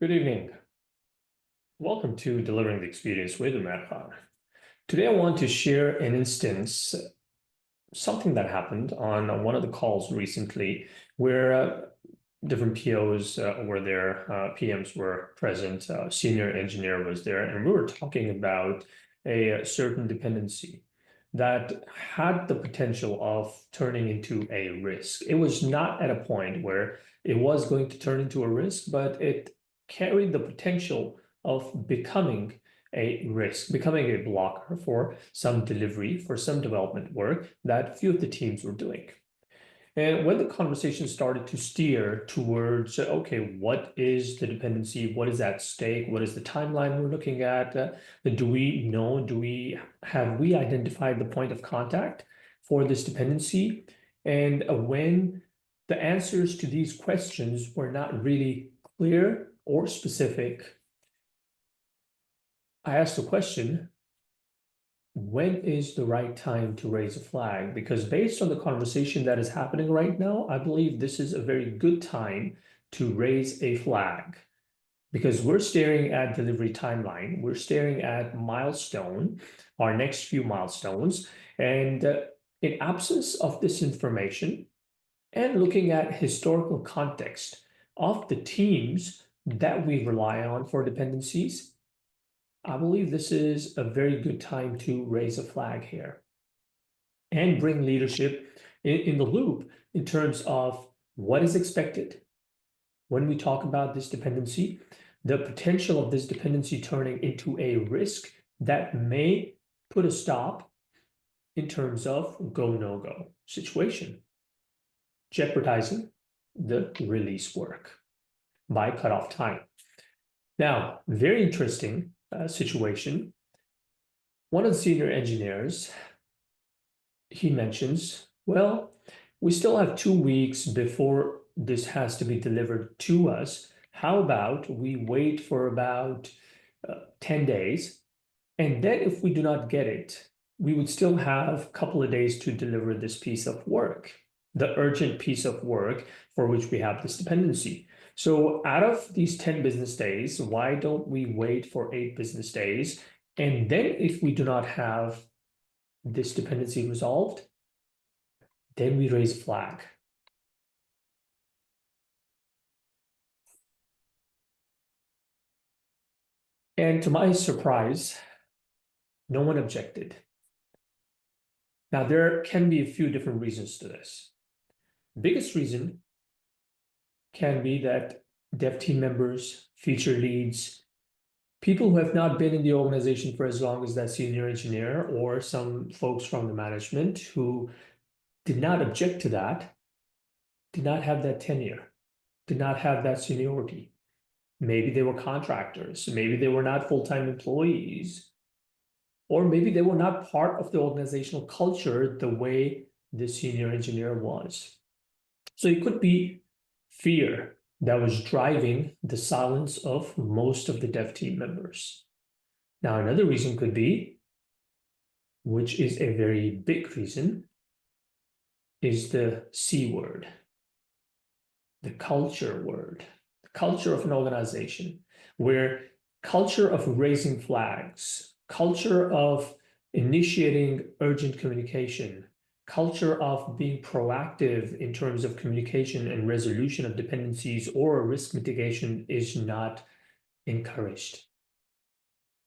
Good evening. Welcome to Delivering the Experience with Umar Khan. Today, I want to share an instance, something that happened on one of the calls recently, where different POs were there, PMs were present, senior engineer was there, and we were talking about a certain dependency that had the potential of turning into a risk. It was not at a point where it was going to turn into a risk, but it carried the potential of becoming a risk, becoming a blocker for some delivery, for some development work that few of the teams were doing. And when the conversation started to steer towards, okay, what is the dependency? What is at stake? What is the timeline we're looking at? Do we know? Have we identified the point of contact for this dependency? And when the answers to these questions were not really clear or specific, I asked the question, when is the right time to raise a flag? Because based on the conversation that is happening right now, I believe this is a very good time to raise a flag because we're staring at delivery timeline. We're staring at milestone, our next few milestones. And in absence of this information and looking at historical context of the teams that we rely on for dependencies, I believe this is a very good time to raise a flag here and bring leadership in the loop in terms of what is expected when we talk about this dependency, the potential of this dependency turning into a risk that may put a stop in terms of go, no go situation, jeopardizing the release work by cutoff time. Now, very interesting situation. One of the senior engineers, he mentions, well, we still have 2 weeks before this has to be delivered to us. How about we wait for about 10 days? And then if we do not get it, we would still have a couple of days to deliver this piece of work, the urgent piece of work for which we have this dependency. So out of these 10 business days, why don't we wait for 8 business days? And then if we do not have this dependency resolved, then we raise a flag. And to my surprise, no one objected. Now, there can be a few different reasons to this. Biggest reason can be that dev team members, feature leads, people who have not been in the organization for as long as that senior engineer, or some folks from the management who did not object to that, did not have that tenure, did not have that seniority. Maybe they were contractors, maybe they were not full-time employees, or maybe they were not part of the organizational culture the way the senior engineer was. So it could be fear that was driving the silence of most of the dev team members. Now, another reason could be, which is a very big reason, is the C word, the culture word, the culture of an organization, where culture of raising flags, culture of initiating urgent communication, culture of being proactive in terms of communication and resolution of dependencies or risk mitigation is not encouraged.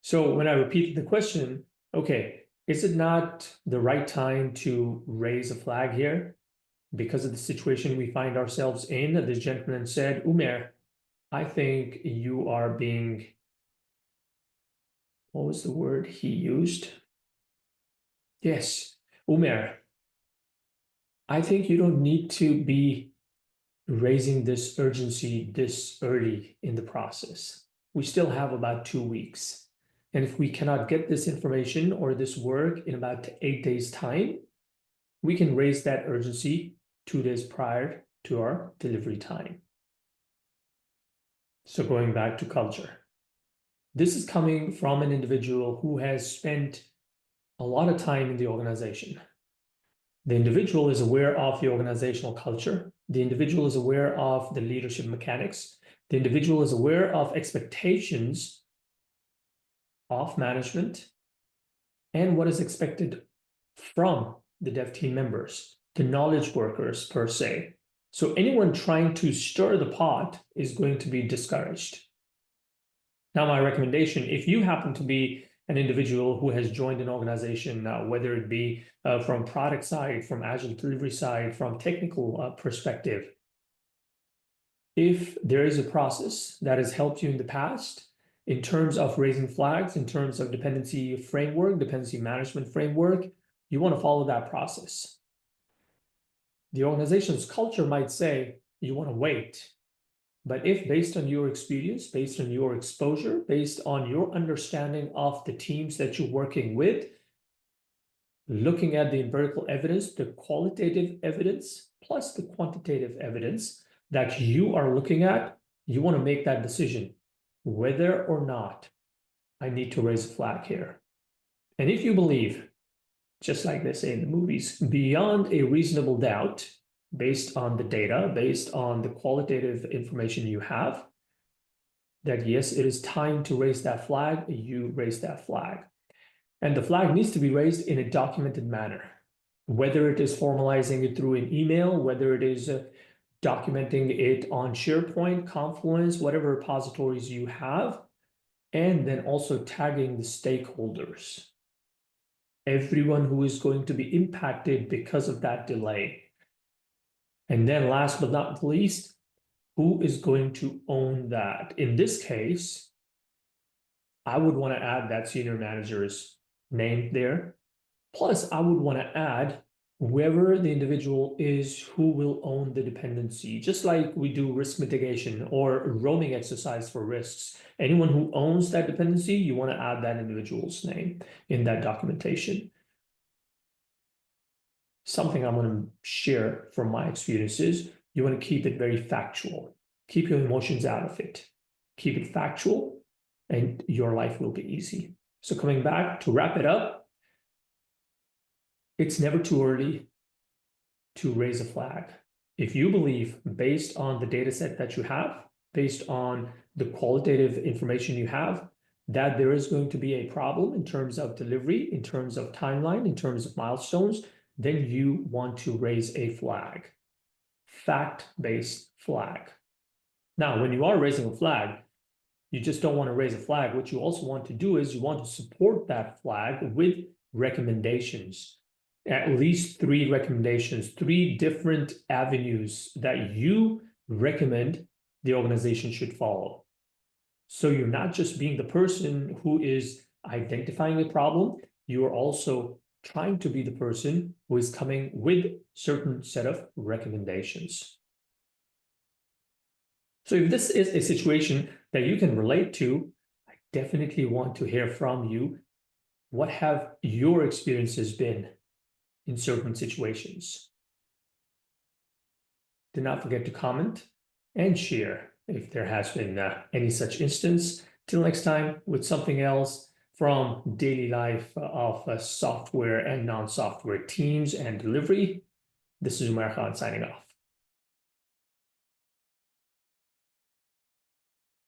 So when I repeated the question, okay, is it not the right time to raise a flag here? Because of the situation we find ourselves in, this gentleman said, Umer, I think you are being, what was the word he used? Yes, Umer, I think you don't need to be raising this urgency this early in the process. We still have about 2 weeks. And if we cannot get this information or this work in about 8 days' time, we can raise that urgency 2 days prior to our delivery time. So going back to culture, this is coming from an individual who has spent a lot of time in the organization. The individual is aware of the organizational culture. The individual is aware of the leadership mechanics. The individual is aware of expectations of management and what is expected from the dev team members, the knowledge workers per se. So anyone trying to stir the pot is going to be discouraged. Now, my recommendation, if you happen to be an individual who has joined an organization, whether it be from product side, from Agile delivery side, from technical perspective, if there is a process that has helped you in the past in terms of raising flags, in terms of dependency framework, dependency management framework, you want to follow that process. The organization's culture might say you want to wait. But if based on your experience, based on your exposure, based on your understanding of the teams that you're working with, looking at the empirical evidence, the qualitative evidence, plus the quantitative evidence that you are looking at, you want to make that decision, whether or not I need to raise a flag here. And if you believe, just like they say in the movies, beyond a reasonable doubt, based on the data, based on the qualitative information you have, that yes, it is time to raise that flag, you raise that flag. And the flag needs to be raised in a documented manner, whether it is formalizing it through an email, whether it is documenting it on SharePoint, Confluence, whatever repositories you have, and then also tagging the stakeholders, everyone who is going to be impacted because of that delay. And then last but not least, who is going to own that? In this case, I would want to add that senior manager's name there. Plus, I would want to add whoever the individual is who will own the dependency, just like we do risk mitigation or roaming exercise for risks. Anyone who owns that dependency, you want to add that individual's name in that documentation. Something I'm going to share from my experiences, you want to keep it very factual. Keep your emotions out of it. Keep it factual, and your life will be easy. So coming back to wrap it up, it's never too early to raise a flag. If you believe, based on the data set that you have, based on the qualitative information you have, that there is going to be a problem in terms of delivery, in terms of timeline, in terms of milestones, then you want to raise a flag, fact-based flag. Now, when you are raising a flag, you just don't want to raise a flag. What you also want to do is you want to support that flag with recommendations, at least 3 recommendations, 3 different avenues that you recommend the organization should follow. So you're not just being the person who is identifying a problem, you are also trying to be the person who is coming with certain set of recommendations. So if this is a situation that you can relate to, I definitely want to hear from you. What have your experiences been in certain situations? Do not forget to comment and share if there has been any such instance. Till next time with something else from daily life of software and non-software teams and delivery. This is Umar Khan signing off.